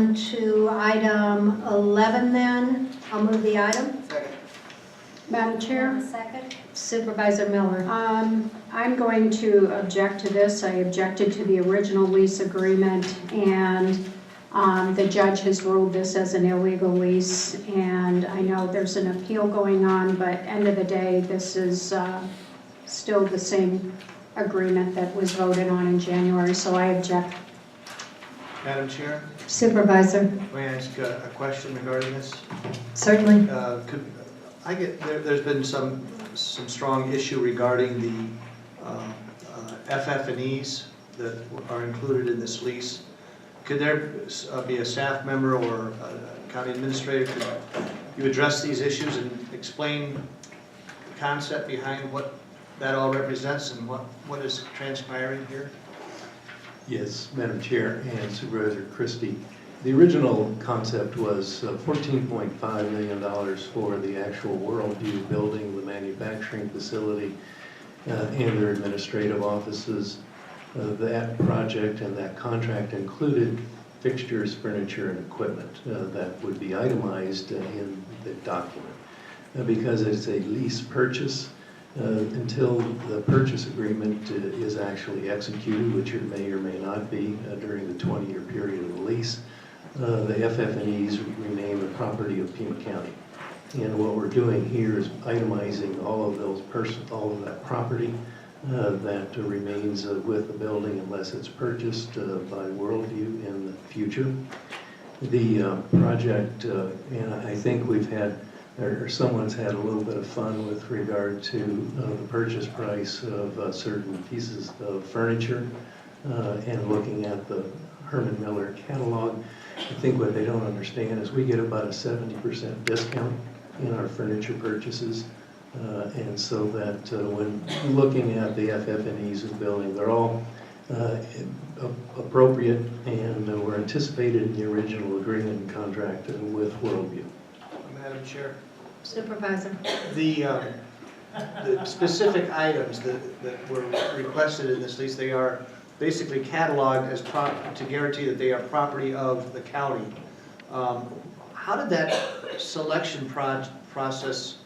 on to item 11 then. I'll move the item. Second. Madam Chair? Second. Supervisor Miller. I'm going to object to this. I objected to the original lease agreement, and the judge has ruled this as an illegal lease, and I know there's an appeal going on, but end of the day, this is still the same agreement that was voted on in January, so I object. Madam Chair, Supervisor. may I ask a question regarding this? Certainly. There's been some strong issue regarding the FF&Es that are included in this lease. Could there be a staff member or a county administrator, could you address these issues and explain the concept behind what that all represents and what is transpiring here? Yes, Madam Chair and Supervisor Christie. The original concept was $14.5 million for the actual Worldview building, the manufacturing facility, and their administrative offices. That project and that contract included fixtures, furniture, and equipment that would be itemized in the document. Because it's a lease purchase, until the purchase agreement is actually executed, which it may or may not be during the 20-year period of the lease, the FF&Es remain the property of Pima County. And what we're doing here is itemizing all of that property that remains with the building unless it's purchased by Worldview in the future. The project, and I think someone's had a little bit of fun with regard to the purchase price of certain pieces of furniture and looking at the Herman Miller catalog. I think what they don't understand is we get about a 70% discount in our furniture purchases. And so that when looking at the FF&Es of the building, they're all appropriate and were anticipated in the original agreement and contract with Worldview. Madam Chair, Supervisor. the specific items that were requested in this lease, they are basically cataloged as to guarantee that they are property of the county. How did that selection process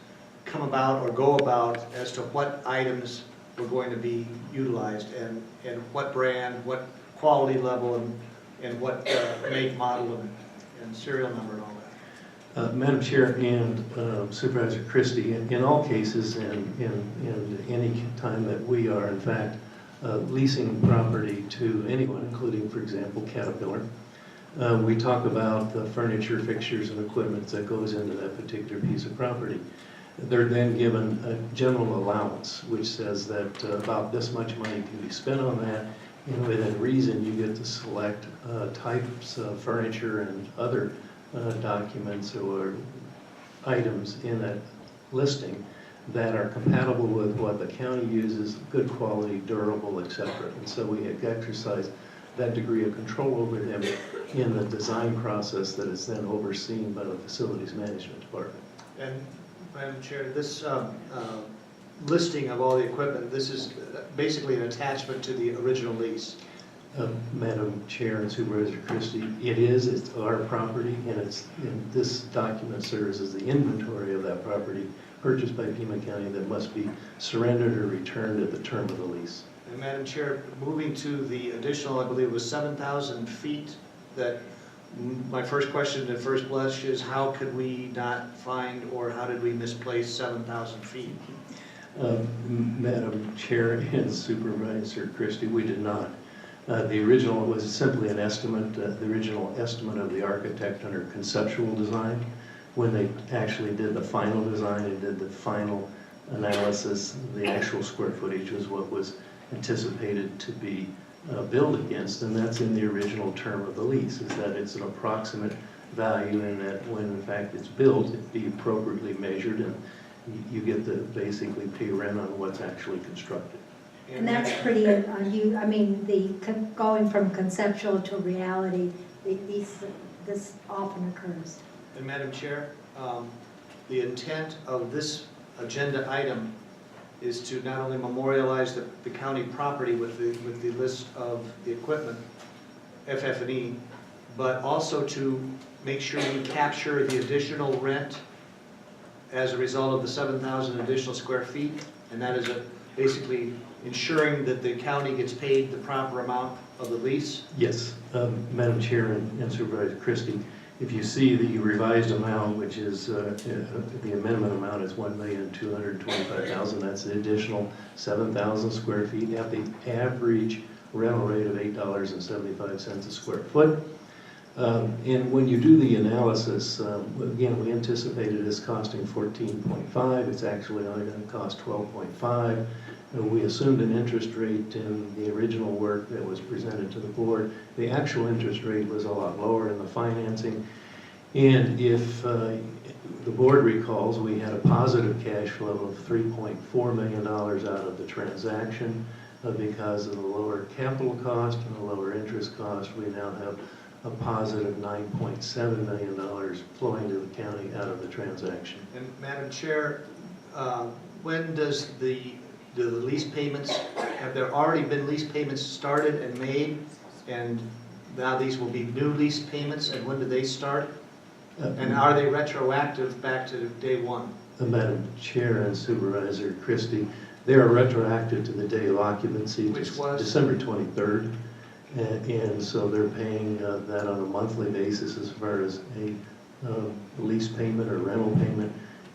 come about or go about as to what items were going to be utilized and what brand, what quality level, and what make, model, and serial number and all that? Madam Chair and Supervisor Christie, in all cases and in any time that we are in fact leasing property to anyone, including, for example, Caterpillar, we talk about the furniture, fixtures, and equipment that goes into that particular piece of property. They're then given a general allowance, which says that about this much money can be spent on that, and within reason you get to select types of furniture and other documents or items in that listing that are compatible with what the county uses, good quality, durable, etc. And so we exercise that degree of control over them in the design process that is then overseen by the facilities management department. And Madam Chair, this listing of all the equipment, this is basically an attachment to the original lease. Madam Chair and Supervisor Christie, it's our property, and this document serves as the inventory of that property purchased by Pima County that must be surrendered or returned at the term of the lease. And Madam Chair, moving to the additional, I believe it was 7,000 feet, that my first question at first blush is how could we not find, or how did we misplace 7,000 feet? Madam Chair and Supervisor Christie, we did not. The original was simply an estimate, the original estimate of the architect under conceptual design. When they actually did the final design and did the final analysis, the actual square footage was what was anticipated to be billed against, and that's in the original term of the lease, is that it's an approximate value, and that when in fact it's built, it be appropriately measured, and you get to basically pay rent on what's actually constructed. And that's pretty, I mean, going from conceptual to reality, this often occurs. And Madam Chair, the intent of this agenda item is to not only memorialize the county property with the list of the equipment, FF&E, but also to make sure we capture the additional rent as a result of the 7,000 additional square feet, and that is basically ensuring that the county gets paid the proper amount of the lease. Yes, Madam Chair and Supervisor Christie, if you see the revised amount, which is, the amendment amount is $1,225,000, that's the additional 7,000 square feet at the average rental rate of $8.75 a square foot. And when you do the analysis, again, we anticipated this costing 14.5, it's actually only going to cost 12.5. We assumed an interest rate in the original work that was presented to the board. The actual interest rate was a lot lower in the financing. And if the board recalls, we had a positive cash flow of $3.4 million out of the transaction. Because of the lower capital cost and the lower interest cost, we now have a positive $9.7 million flowing to the county out of the transaction. And Madam Chair, when does do the lease payments, have there already been lease payments started and made? And now these will be new lease payments, and when do they start? And are they retroactive back to day one? Madam Chair and Supervisor Christie, they are retroactive to the day of occupancy, Which was? December 23rd. And so they're paying that on a monthly basis as far as a lease payment or rental payment,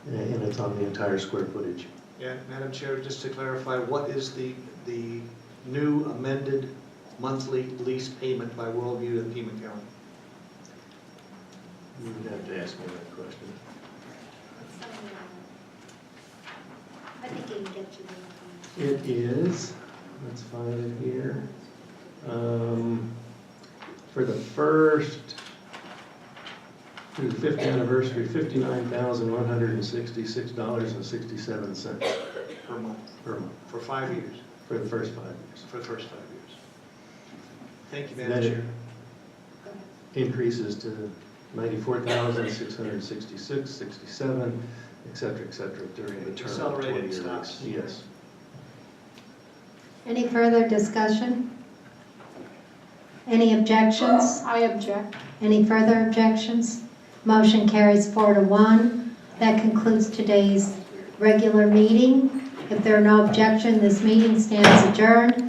and it's on the entire square footage. Yeah, Madam Chair, just to clarify, what is the new amended monthly lease payment by Worldview in Pima County? You would have to ask me that question. I think it can get you there. It is, let's find it here. For the first, through the 5th anniversary, $59,166.67 Per month, per month for 5 years, for the first 5 years. for the first 5 years. Thank you, Madam That Chair. increases to $94,666.67, et cetera, during the term of Accelerated 20 years. stops. Yes. Any further discussion? Any objections? I object. Any further objections? Motion carries 4-1. That concludes today's regular meeting. If there are no objections, this meeting stands adjourned.